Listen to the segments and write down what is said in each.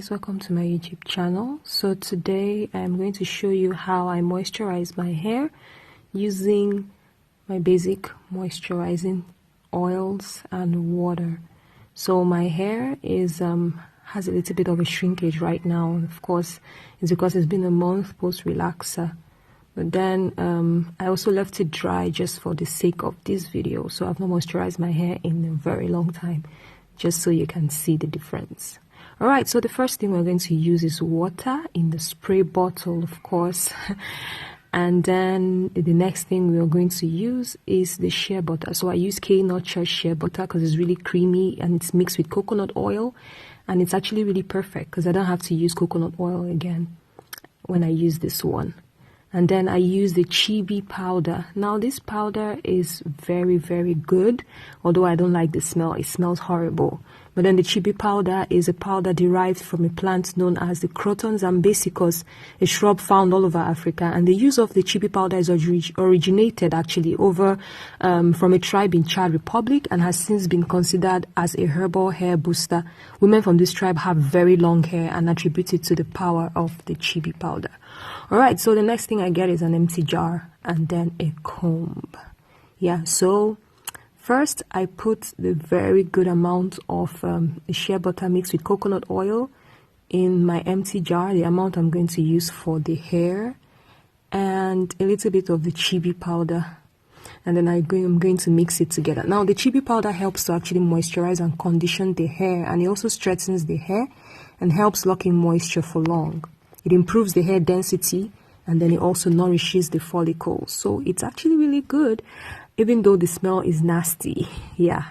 guys, welcome to my YouTube channel. So today I'm going to show you how I moisturize my hair using my basic moisturizing oils and water. So my hair is has a little bit of a shrinkage right now. Of course, it's because it's been a month post relaxer, but then I also left it dry just for the sake of this video. So I've not moisturized my hair in a very long time, just so you can see the difference. Alright, so the first thing we're going to use is water in the spray bottle, of course. And then the next thing we're going to use is the shea butter. So I use K Nurture shea butter because it's really creamy and it's mixed with coconut oil. And it's actually really perfect because I don't have to use coconut oil again when I use this one. And then I use the chebe powder. Now this powder is very, very good, although I don't like the smell. It smells horrible. But then the chebe powder is a powder derived from a plant known as the Croton zambesicus, a shrub found all over Africa. And the use of the chebe powder is originated actually over from a tribe in Chad Republic and has since been considered as a herbal hair booster. Women from this tribe have very long hair and attribute it to the power of the chebe powder. Alright, so the next thing I get is an empty jar and then a comb. Yeah, so first I put the very good amount of shea butter mixed with coconut oil in my empty jar, the amount I'm going to use for the hair, and a little bit of the chebe powder. And then I'm going to mix it together. Now the chebe powder helps to actually moisturize and condition the hair, and it also strengthens the hair and helps lock in moisture for long. It improves the hair density, and then it also nourishes the follicles. So it's actually really good, even though the smell is nasty. Yeah.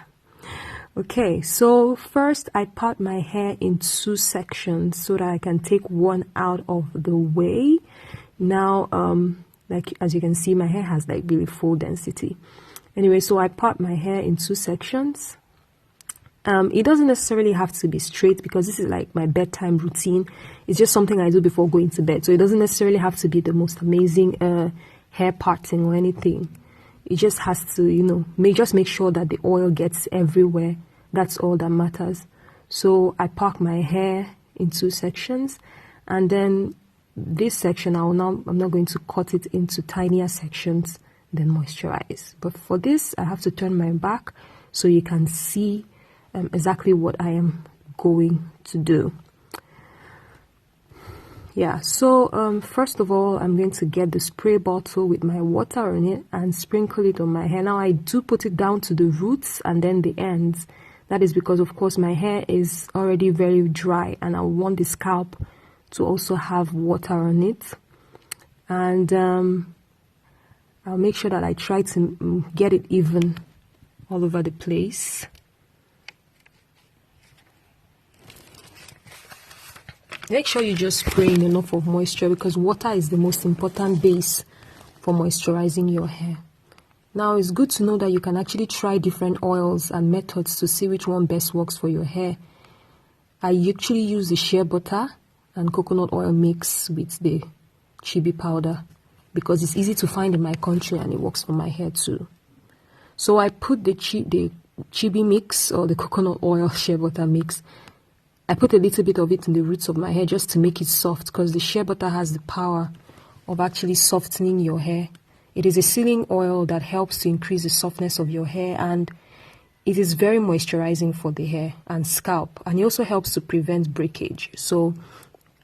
Okay, so first I part my hair in two sections so that I can take one out of the way. Now, like as you can see, my hair has like really full density. Anyway, so I part my hair in two sections. It doesn't necessarily have to be straight because this is like my bedtime routine. It's just something I do before going to bed. So it doesn't necessarily have to be the most amazing hair parting or anything. It just has to, you know, just make sure that the oil gets everywhere. That's all that matters. So I part my hair in two sections, and then this section I'm not going to cut it into tinier sections, then moisturize. But for this, I have to turn my back so you can see exactly what I am going to do. Yeah, so first of all, I'm going to get the spray bottle with my water in it and sprinkle it on my hair. Now I do put it down to the roots and then the ends. That is because, of course, my hair is already very dry and I want the scalp to also have water on it. And I'll make sure that I try to get it even all over the place. Make sure you just spray in enough of moisture because water is the most important base for moisturizing your hair. Now, it's good to know that you can actually try different oils and methods to see which one best works for your hair. I actually use the shea butter and coconut oil mix with the chebe powder because it's easy to find in my country and it works for my hair too. So I put the chebe mix or the coconut oil shea butter mix. I put a little bit of it in the roots of my hair just to make it soft because the shea butter has the power of actually softening your hair. It is a sealing oil that helps to increase the softness of your hair, and it is very moisturizing for the hair and scalp, and it also helps to prevent breakage. So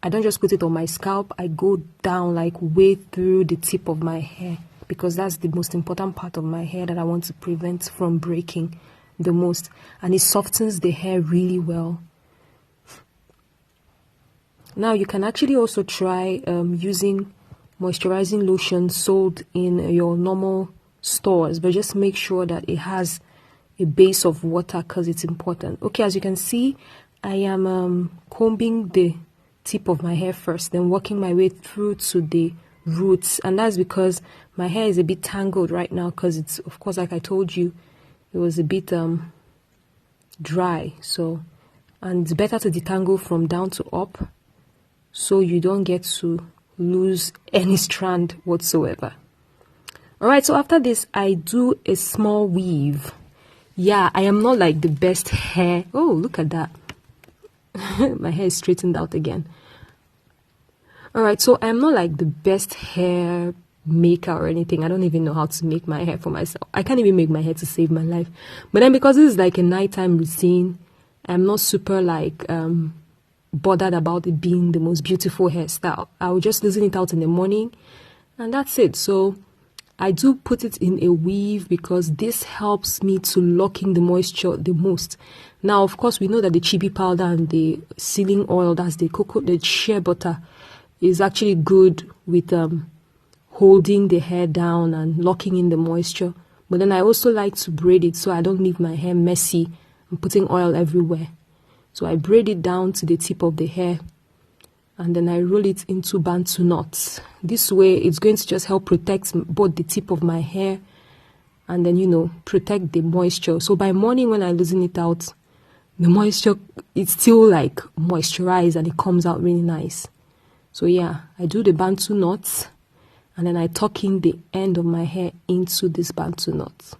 I don't just put it on my scalp, I go down like way through the tip of my hair because that's the most important part of my hair that I want to prevent from breaking the most, and it softens the hair really well. Now you can actually also try using moisturizing lotion sold in your normal stores, but just make sure that it has a base of water because it's important. Okay, as you can see, I am combing the tip of my hair first, then working my way through to the roots, and that's because my hair is a bit tangled right now because it's, of course, like I told you, it was a bit dry. So, and it's better to detangle from down to up so you don't get to lose any strand whatsoever. Alright, so after this I do a small weave. Yeah, I am not like the best hair. Oh, look at that. my hair is straightened out again. Alright, so I'm not like the best hair maker or anything. I don't even know how to make my hair for myself. I can't even make my hair to save my life. But then because this is like a nighttime routine, I'm not super like bothered about it being the most beautiful hairstyle. I will just loosen it out in the morning and that's it. So I do put it in a weave because this helps me to lock in the moisture the most. Now, of course, we know that the chebe powder and the sealing oil, that's the shea butter, is actually good with holding the hair down and locking in the moisture. But then I also like to braid it so I don't leave my hair messy and putting oil everywhere. So I braid it down to the tip of the hair and then I roll it into bantu knots. This way it's going to just help protect both the tip of my hair and then, you know, protect the moisture. So by morning when I loosen it out, the moisture, it's still like moisturized and it comes out really nice. So yeah, I do the bantu knots and then I tuck in the end of my hair into this bantu knot.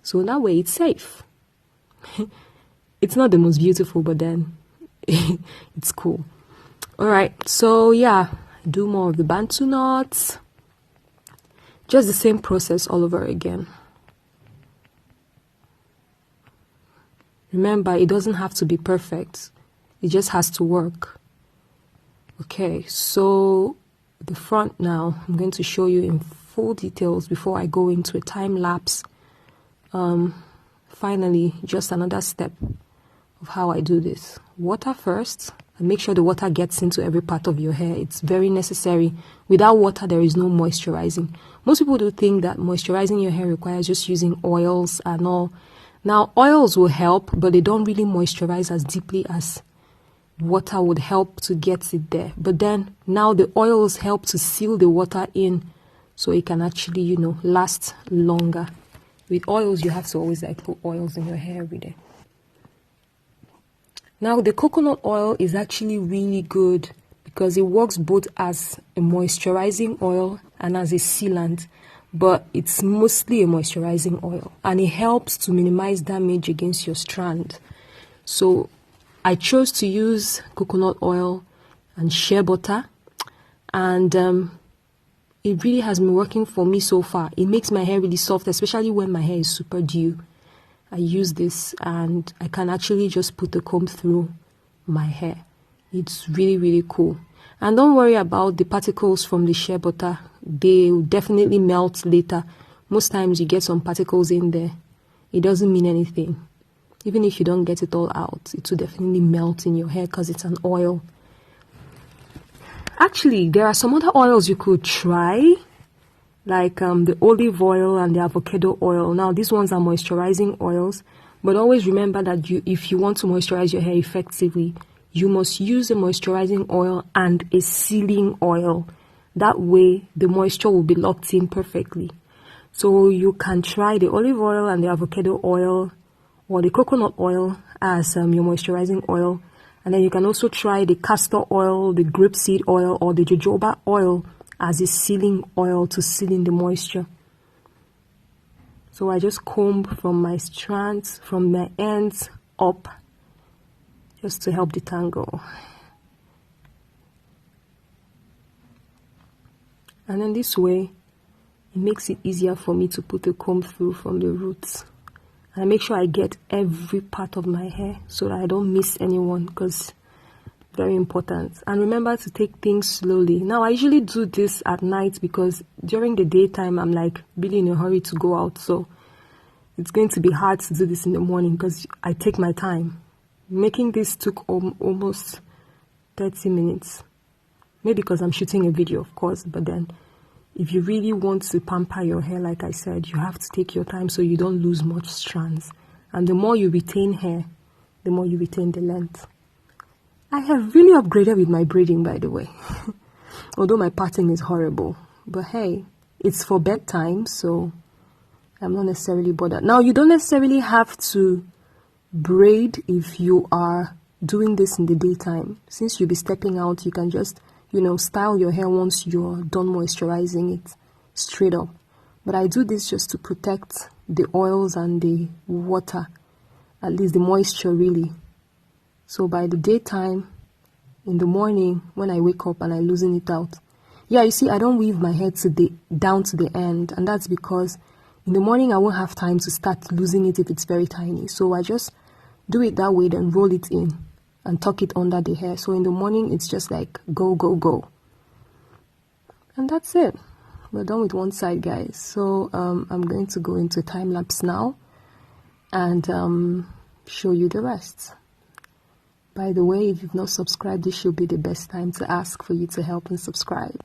So that way it's safe. It's not the most beautiful, but then it's cool. Alright, so yeah, do more of the bantu knots. Just the same process all over again. Remember, it doesn't have to be perfect. It just has to work. Okay, so the front now, I'm going to show you in full details before I go into a time lapse. Finally, just another step of how I do this. Water first, and make sure the water gets into every part of your hair. It's very necessary. Without water, there is no moisturizing. Most people do think that moisturizing your hair requires just using oils and all. Now, oils will help, but they don't really moisturize as deeply as water would help to get it there. But then now the oils help to seal the water in so it can actually, you know, last longer. With oils, you have to always like put oils in your hair every day. Now the coconut oil is actually really good because it works both as a moisturizing oil and as a sealant, but it's mostly a moisturizing oil and it helps to minimize damage against your strand. So I chose to use coconut oil and shea butter, and it really has been working for me so far. It makes my hair really soft, especially when my hair is super dew. I use this and I can actually just put the comb through my hair. It's really, really cool. And don't worry about the particles from the shea butter. They will definitely melt later. Most times you get some particles in there. It doesn't mean anything. Even if you don't get it all out, it will definitely melt in your hair because it's an oil. Actually, there are some other oils you could try, like the olive oil and the avocado oil. Now, these ones are moisturizing oils, but always remember that if you want to moisturize your hair effectively, you must use a moisturizing oil and a sealing oil. That way, the moisture will be locked in perfectly. So you can try the olive oil and the avocado oil or the coconut oil as your moisturizing oil. And then you can also try the castor oil, the grapeseed oil, or the jojoba oil as a sealing oil to seal in the moisture. So I just comb from my strands, from my ends up, just to help detangle. And then this way, it makes it easier for me to put the comb through from the roots. And I make sure I get every part of my hair so that I don't miss anyone, because very important. And remember to take things slowly. Now, I usually do this at night because during the daytime, I'm like really in a hurry to go out. So it's going to be hard to do this in the morning because I take my time. Making this took almost 30 minutes. Maybe because I'm shooting a video, of course, but then if you really want to pamper your hair, like I said, you have to take your time so you don't lose much strands. And the more you retain hair, the more you retain the length. I have really upgraded with my braiding, by the way. Although my parting is horrible. But hey, it's for bedtime, so I'm not necessarily bothered. Now, you don't necessarily have to braid if you are doing this in the daytime. Since you'll be stepping out, you can just, you know, style your hair once you're done moisturizing it straight up. But I do this just to protect the oils and the water, at least the moisture really, So by the daytime, in the morning, when I wake up and I loosen it out, yeah, you see, I don't weave my hair down to the end, and that's because in the morning I won't have time to start losing it if it's very tiny. So I just do it that way, then roll it in and tuck it under the hair. So in the morning, it's just like go, go, go. And that's it. We're done with one side, guys. So I'm going to go into time-lapse now and show you the rest. By the way, if you've not subscribed, this should be the best time to ask for you to help and subscribe.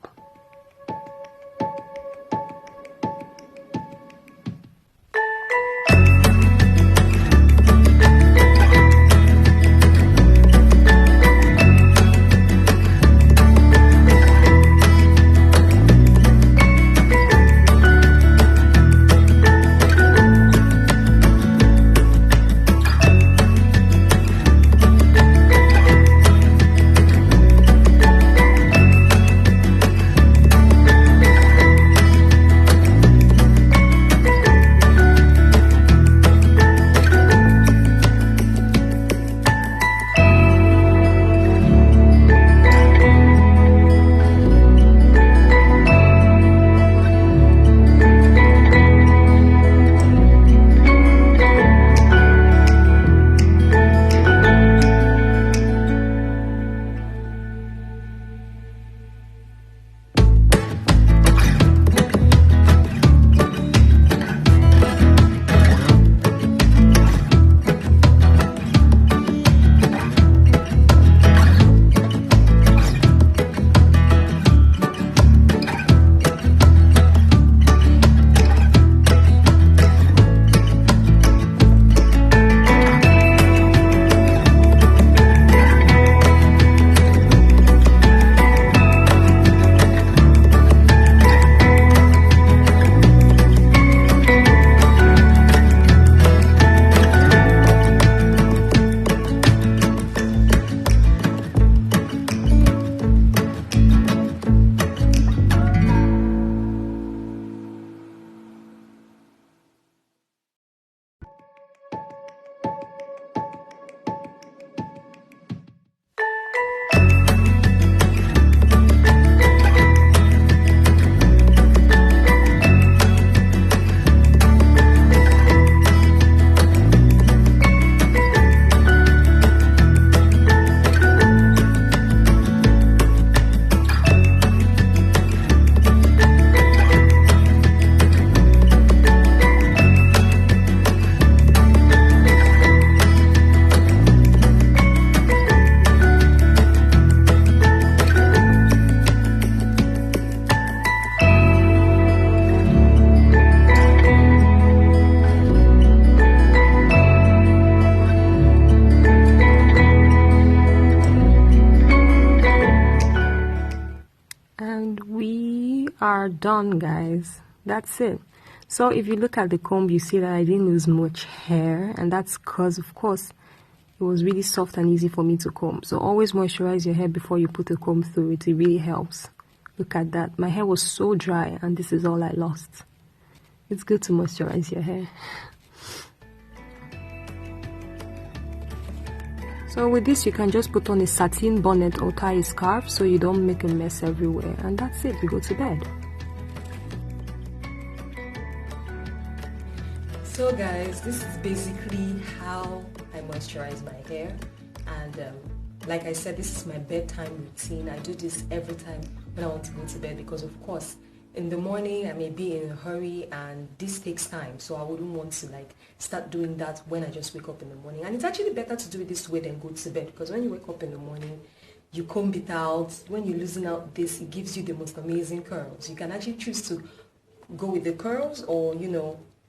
Are done, guys. That's it. So if you look at the comb, you see that I didn't lose much hair, and that's because, of course, it was really soft and easy for me to comb. So always moisturize your hair before you put a comb through it. It really helps. Look at that. My hair was so dry, and this is all I lost. It's good to moisturize your hair. So with this, you can just put on a satin bonnet or tie a scarf so you don't make a mess everywhere, and that's it. You go to bed. So guys, this is basically how I moisturize my hair, and like I said, this is my bedtime routine. I do this every time when I want to go to bed because, of course, in the morning I may be in a hurry and this takes time, so I wouldn't want to like start doing that when I just wake up in the morning. And it's actually better to do it this way than go to bed, because when you wake up in the morning, you comb it out. When you loosen out this, it gives you the most amazing curls. You can actually choose to go with the curls, or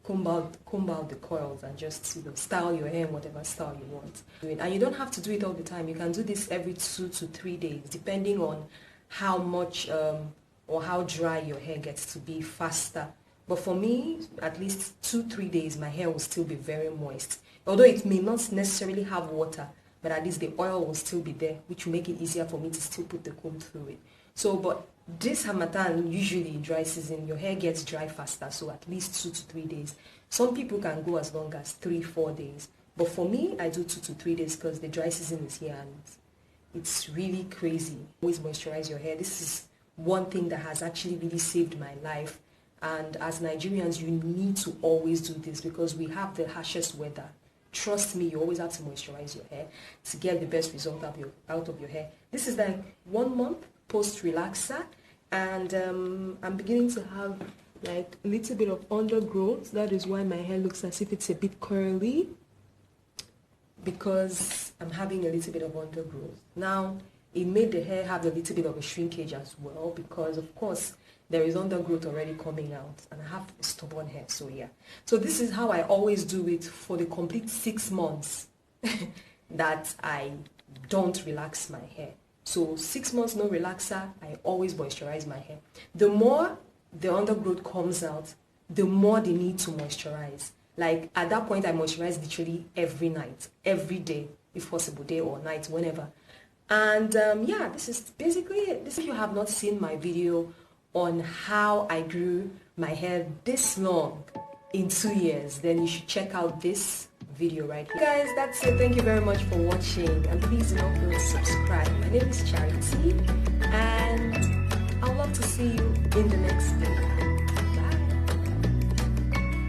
comb out the coils and just style your hair in whatever style you want. And you don't have to do it all the time. You can do this every 2 to 3 days, depending on how much or how dry your hair gets to be faster. But for me, at least 2-3 days, my hair will still be very moist. Although it may not necessarily have water, but at least the oil will still be there, which will make it easier for me to still put the comb through it. So, but this Harmattan, usually dry season, your hair gets dry faster, so at least 2 to 3 days. Some people can go as long as 3-4 days. But for me, I do 2 to 3 days because the dry season is here and it's really crazy. Always moisturize your hair. This is one thing that has actually really saved my life. And as Nigerians, you need to always do this because we have the harshest weather. Trust me, you always have to moisturize your hair to get the best result out of your hair. This is like 1 month post relaxer, and I'm beginning to have like a little bit of undergrowth. That is why my hair looks as if it's a bit curly, because I'm having a little bit of undergrowth. Now, it made the hair have a little bit of a shrinkage as well because, of course, there is undergrowth already coming out and I have stubborn hair, so yeah. So this is how I always do it for the complete 6 months that I don't relax my hair. So 6 months no relaxer, I always moisturize my hair. The more the undergrowth comes out, the more they need to moisturize. Like at that point, I moisturize literally every night, every day, if possible, day or night, whenever. And yeah, this is basically it. If you have not seen my video on how I grew my hair this long in 2 years, then you should check out this video right here. Guys, that's it. Thank you very much for watching, and please do not forget to subscribe. My name is Charity, and I'd love to see you in the next video.